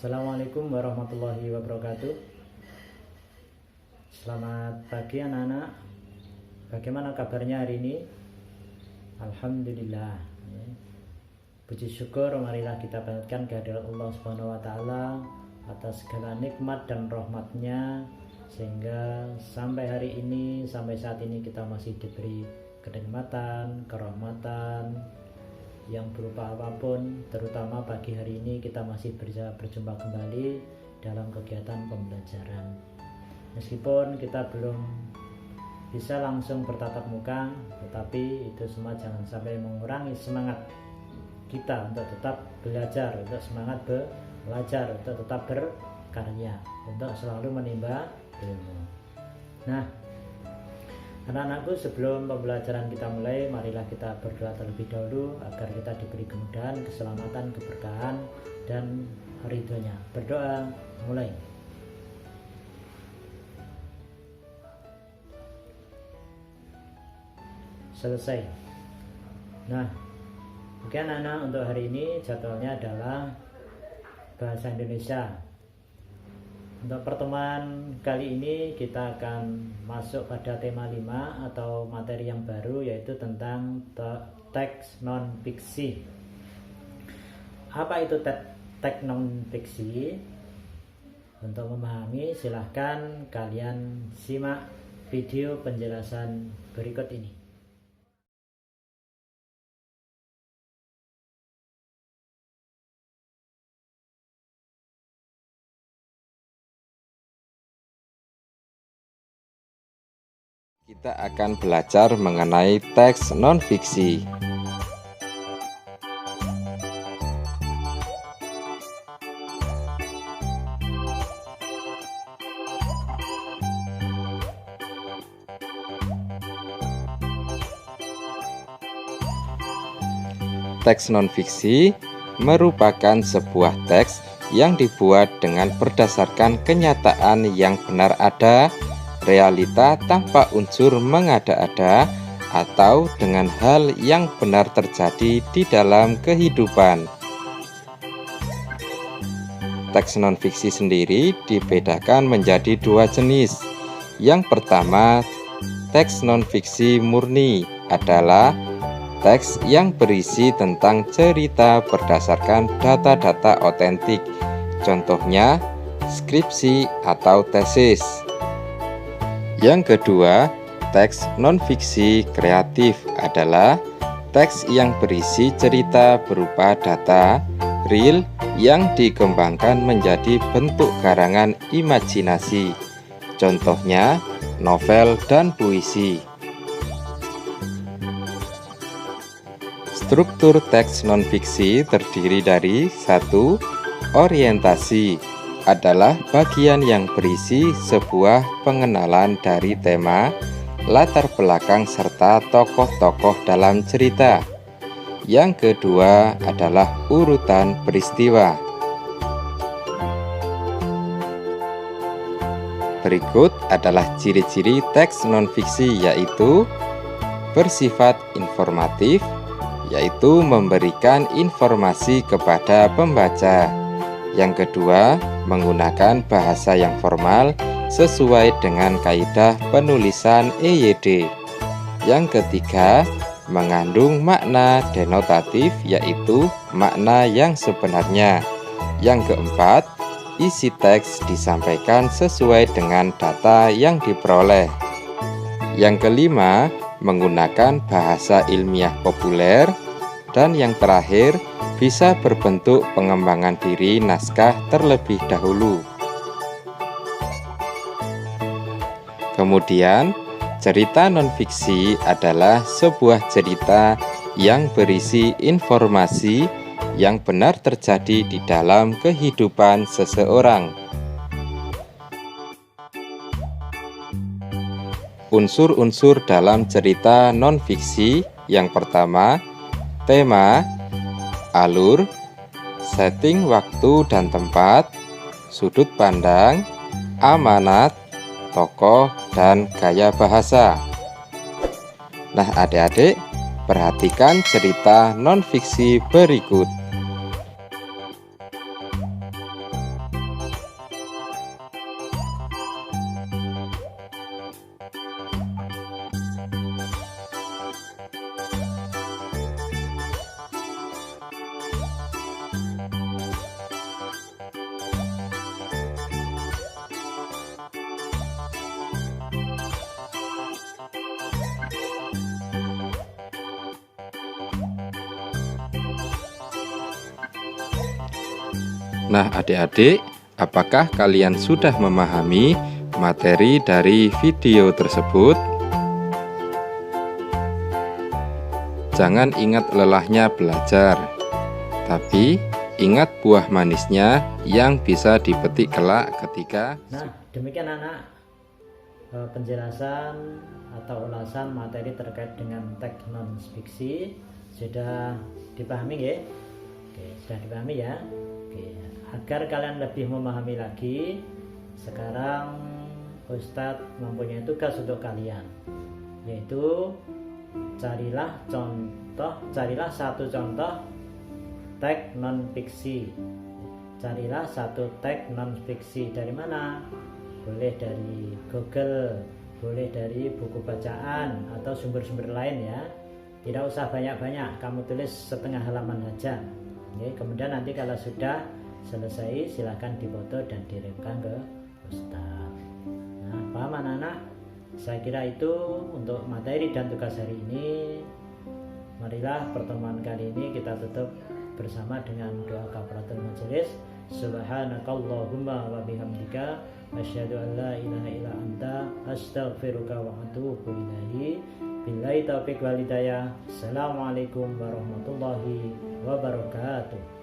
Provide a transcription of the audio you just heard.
Assalamualaikum warahmatullahi wabarakatuh. Selamat pagi anak-anak. Bagaimana kabarnya hari ini? Alhamdulillah. Puji syukur marilah kita panjatkan kehadirat Allah Subhanahu wa taala atas segala nikmat dan rahmatnya, sehingga sampai hari ini, sampai saat ini kita masih diberi kenikmatan, kerahmatan yang berupa apapun. Terutama pagi hari ini kita masih bisa berjumpa kembali dalam kegiatan pembelajaran. Meskipun kita belum bisa langsung bertatap muka, tetapi itu semua jangan sampai mengurangi semangat kita untuk tetap belajar, untuk semangat belajar, untuk tetap berkarya, untuk selalu menimba ilmu. Nah, anak-anakku, sebelum pembelajaran kita mulai, marilah kita berdoa terlebih dahulu agar kita diberi kemudahan, keselamatan, keberkahan, dan ridhonya. Berdoa mulai. Selesai. Nah, oke anak-anak, untuk hari ini jadwalnya adalah bahasa Indonesia. Untuk pertemuan kali ini kita akan masuk pada tema 5 atau materi yang baru, yaitu tentang teks non-fiksi. Apa itu teks non-fiksi? Untuk memahami, silahkan kalian simak video penjelasan berikut ini. Kita akan belajar mengenai teks non-fiksi. Teks non-fiksi merupakan sebuah teks yang dibuat dengan berdasarkan kenyataan yang benar ada, realita tanpa unsur mengada-ada, atau dengan hal yang benar terjadi di dalam kehidupan. Teks non-fiksi sendiri dibedakan menjadi dua jenis. Yang pertama, teks non-fiksi murni adalah teks yang berisi tentang cerita berdasarkan data-data otentik, contohnya skripsi atau tesis. Yang kedua, teks non-fiksi kreatif adalah teks yang berisi cerita berupa data real yang dikembangkan menjadi bentuk karangan imajinasi, contohnya novel dan puisi. Struktur teks non-fiksi terdiri dari 1. Orientasi adalah bagian yang berisi sebuah pengenalan dari tema, latar belakang, serta tokoh-tokoh dalam cerita. Yang kedua adalah urutan peristiwa. Berikut adalah ciri-ciri teks non-fiksi, yaitu bersifat informatif, yaitu memberikan informasi kepada pembaca. Yang kedua, menggunakan bahasa yang formal sesuai dengan kaidah penulisan EYD. Yang ketiga, mengandung makna denotatif, yaitu makna yang sebenarnya. Yang keempat, isi teks disampaikan sesuai dengan data yang diperoleh. Yang kelima, menggunakan bahasa ilmiah populer. Dan yang terakhir, bisa berbentuk pengembangan diri naskah terlebih dahulu. Kemudian, cerita non-fiksi adalah sebuah cerita yang berisi informasi yang benar terjadi di dalam kehidupan seseorang. Unsur-unsur dalam cerita non-fiksi yang pertama, tema, alur, setting waktu dan tempat, sudut pandang, amanat, tokoh, dan gaya bahasa. Nah adik-adik, perhatikan cerita non-fiksi berikut. Nah, adik-adik, apakah kalian sudah memahami materi dari video tersebut? Jangan ingat lelahnya belajar, tapi ingat buah manisnya yang bisa dipetik kelak ketika. Nah, demikian anak penjelasan atau ulasan materi terkait dengan teks non fiksi sudah dipahami ya? Oke, sudah dipahami ya? Oke, agar kalian lebih memahami lagi, sekarang Ustadz mempunyai tugas untuk kalian, yaitu carilah satu contoh teks non fiksi. Carilah satu teks non fiksi dari mana? Boleh dari Google, boleh dari buku bacaan atau sumber-sumber lain ya. Tidak usah banyak-banyak, kamu tulis setengah halaman saja. Oke, kemudian nanti kalau sudah selesai silahkan difoto dan dikirimkan ke Ustadz. Nah, paham anak-anak? Saya kira itu untuk materi dan tugas hari ini. Marilah pertemuan kali ini kita tutup bersama dengan doa kafaratul majelis. Subhanakallahumma wa bihamdika asyhadu an la ilaha illa anta astaghfiruka wa atubu ilaihi. Billahi taufiq wal hidayah. Assalamualaikum warahmatullahi wabarakatuh.